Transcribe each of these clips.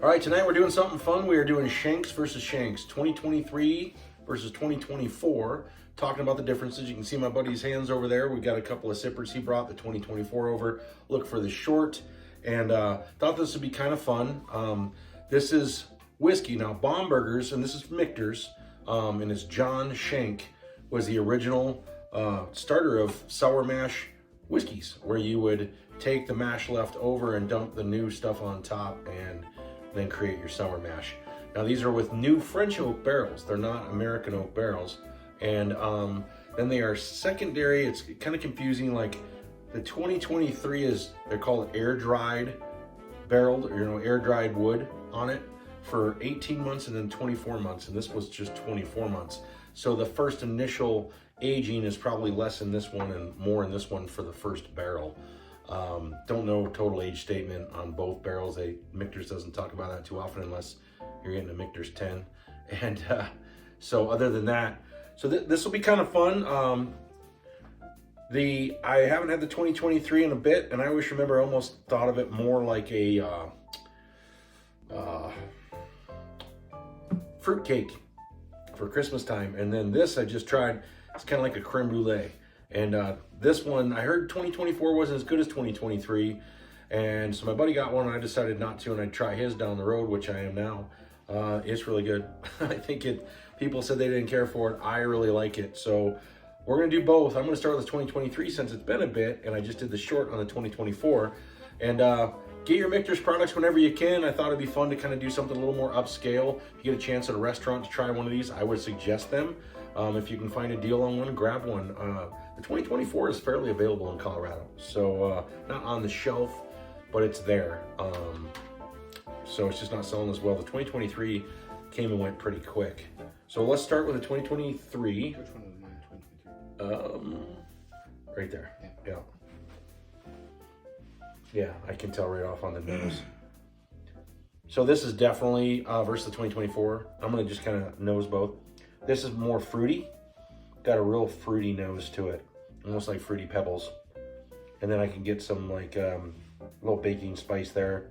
All right, tonight we're doing something fun. We are doing Shanks versus Shanks, 2023 versus 2024. Talking about the differences. You can see my buddy's hands over there. We got a couple of sippers he brought the 2024 over. Look for the short, and thought this would be kind of fun. This is whiskey. Now, Baumburgers, and this is Mixter's, and it's John Shank was the original starter of sour mash whiskeys, where you would take the mash left over and dump the new stuff on top and then create your sour mash. Now, these are with new French oak barrels. They're not American oak barrels. And then they are secondary. It's kind of confusing. Like the 2023 is, they're called air dried barreled, or air dried wood on it for 18 months and then 24 months. And this was just 24 months. So the first initial aging is probably less in this one and more in this one for the first barrel. Don't know total age statement on both barrels. Mixter's doesn't talk about that too often unless you're getting a Mixter's 10. And so other than that, so this will be kind of fun. I haven't had the 2023 in a bit, and I always remember I almost thought of it more like a fruit cake for Christmas time. And then this I just tried. It's kind of like a creme brulee. And this one, I heard 2024 wasn't as good as 2023. And so my buddy got one, and I decided not to, and I'd try his down the road, which I am now. It's really good. I think people said they didn't care for it. I really like it. So we're going to do both. I'm going to start with the 2023 since it's been a bit, and I just did the short on the 2024. And get your Mixter's products whenever you can. I thought it'd be fun to kind of do something a little more upscale. If you get a chance at a restaurant to try one of these, I would suggest them. If you can find a deal on one, grab one. The 2024 is fairly available in Colorado. So not on the shelf, but it's there. So it's just not selling as well. The 2023 came and went pretty quick. So let's start with the 2023. Which one was mine, 2023? Right there. Yeah. Yeah, I can tell right off on the nose. So this is definitely versus the 2024. I'm gonna just kind of nose both. This is more fruity. Got a real fruity nose to it, almost like Fruity Pebbles. And then I can get some like little baking spice there,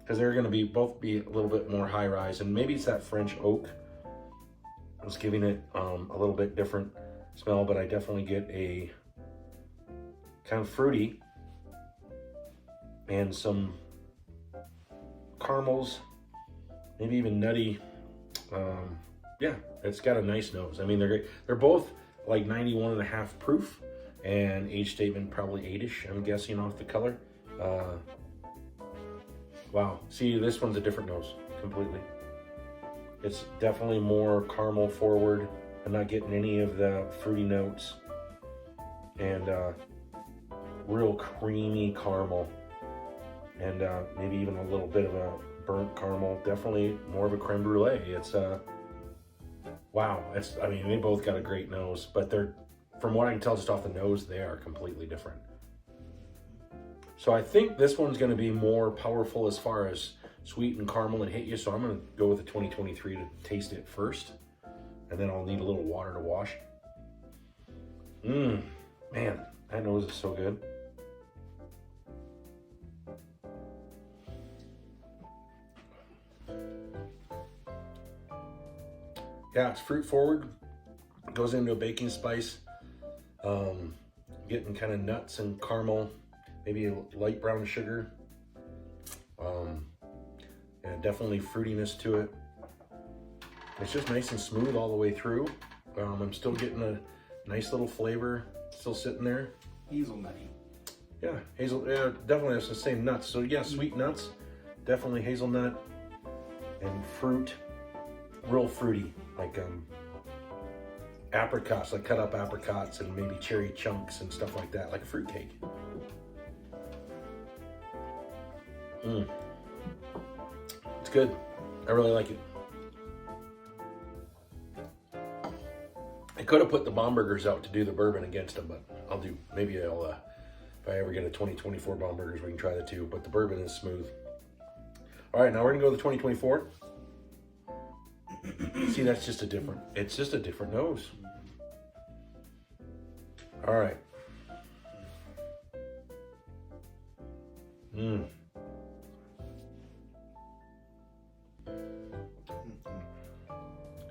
because they're going to both be a little bit more high rise, and maybe it's that French oak that's giving it a little bit different smell, but I definitely get a kind of fruity and some caramels, maybe even nutty. Yeah, it's got a nice nose. I mean, they're great. They're both like 91.5 proof, and age statement probably 8-ish, I'm guessing off the color. Wow, see, this one's a different nose completely. It's definitely more caramel forward. I'm not getting any of the fruity notes, and real creamy caramel, and maybe even a little bit of a burnt caramel. Definitely more of a creme brulee. It's wow. I mean, they both got a great nose, but they're, from what I can tell just off the nose, they are completely different. So I think this one's going to be more powerful as far as sweet and caramel and hit you. So I'm going to go with the 2023 to taste it first, and then I'll need a little water to wash. Man, that nose is so good. Yeah, it's fruit forward. Goes into a baking spice. Getting kind of nuts and caramel, maybe a light brown sugar. And definitely fruitiness to it. It's just nice and smooth all the way through. I'm still getting a nice little flavor still sitting there. Hazelnutty. Yeah, yeah, definitely has the same nuts. So yeah, sweet nuts, definitely hazelnut and fruit, real fruity, like apricots, like cut up apricots and maybe cherry chunks and stuff like that, like a fruit cake. It's good. I really like it. I could have put the Baumburgers out to do the bourbon against them, but maybe I'll, if I ever get a 2024 Baumburgers, we can try that too, but the bourbon is smooth. All right, now we're gonna go to the 2024. See, it's just a different nose. All right.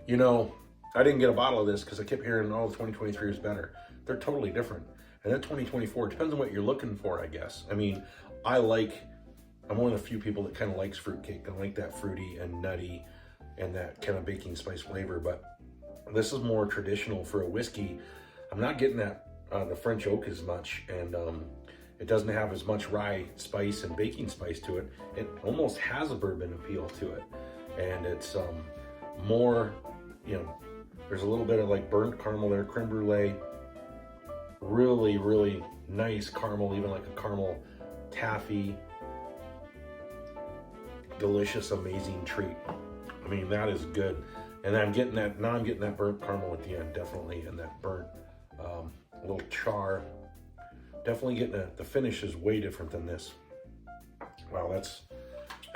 You know, I didn't get a bottle of this because I kept hearing, oh, 2023 is better. They're totally different. And then 2024, depends on what you're looking for, I guess. I mean, I'm one of the few people that kind of likes fruitcake. I like that fruity and nutty and that kind of baking spice flavor, but this is more traditional for a whiskey. I'm not getting that the French oak as much, and it doesn't have as much rye spice and baking spice to it. It almost has a bourbon appeal to it, and it's more, you know, there's a little bit of like burnt caramel there, creme brulee, really, really nice caramel, even like a caramel taffy. Delicious, amazing treat. I mean, that is good. And I'm getting that, now I'm getting that burnt caramel at the end, definitely, and that burnt little char. Definitely getting the finish is way different than this. Wow, that's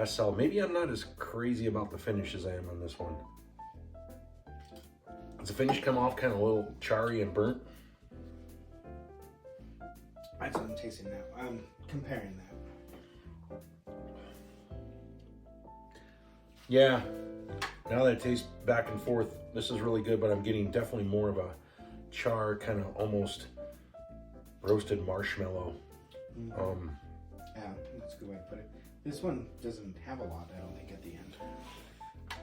solid. Maybe I'm not as crazy about the finish as I am on this one. Does the finish come off kind of a little charry and burnt? That's what I'm tasting now. I'm comparing that. Yeah, now that it tastes back and forth, this is really good, but I'm getting definitely more of a char, kind of almost roasted marshmallow. Mm-hmm. Yeah, that's a good way to put it. This one doesn't have a lot, I don't think, at the end.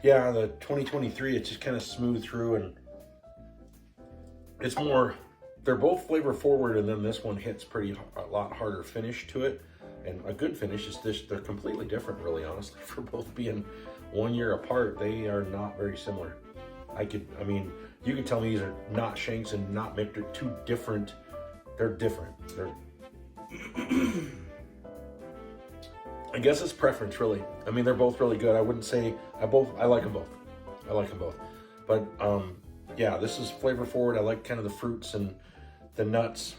Yeah, the 2023, it's just kind of smooth through, and it's more, they're both flavor forward, and then this one hits a lot harder finish to it. And a good finish is this, they're completely different, really, honestly, for both being 1 year apart. They are not very similar. I mean, you could tell me these are not Shanks and not Mixter, two different, they're different. I guess it's preference, really. I mean, they're both really good. I wouldn't say, I like them both. I like them both. But, yeah, this is flavor forward. I like kind of the fruits and the nuts,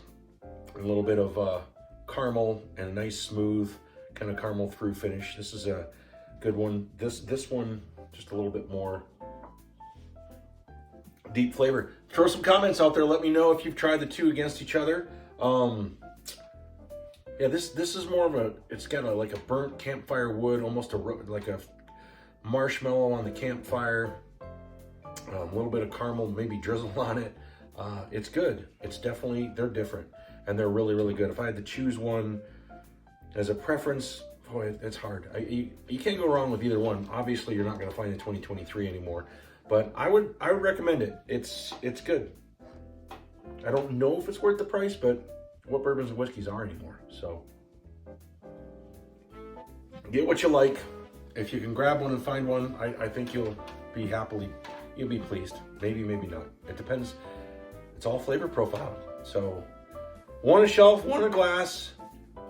and a little bit of caramel and a nice smooth kind of caramel through finish. This is a good one. This one, just a little bit more deep flavor. Throw some comments out there. Let me know if you've tried the two against each other. Yeah, this is more of a, it's got like a burnt campfire wood, almost like a marshmallow on the campfire. A little bit of caramel, maybe drizzle on it. It's good. It's definitely, they're different, and they're really, really good. If I had to choose one as a preference, boy, it's hard. You can't go wrong with either one. Obviously, you're not going to find the 2023 anymore, but I would recommend it. It's good. I don't know if it's worth the price, but what bourbons and whiskeys are anymore. So get what you like. If you can grab one and find one, I think you'll be pleased. Maybe not. It depends. It's all flavor profile. So one a shelf, one a glass,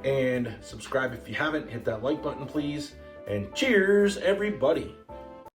and subscribe if you haven't. Hit that like button, please. And cheers, everybody.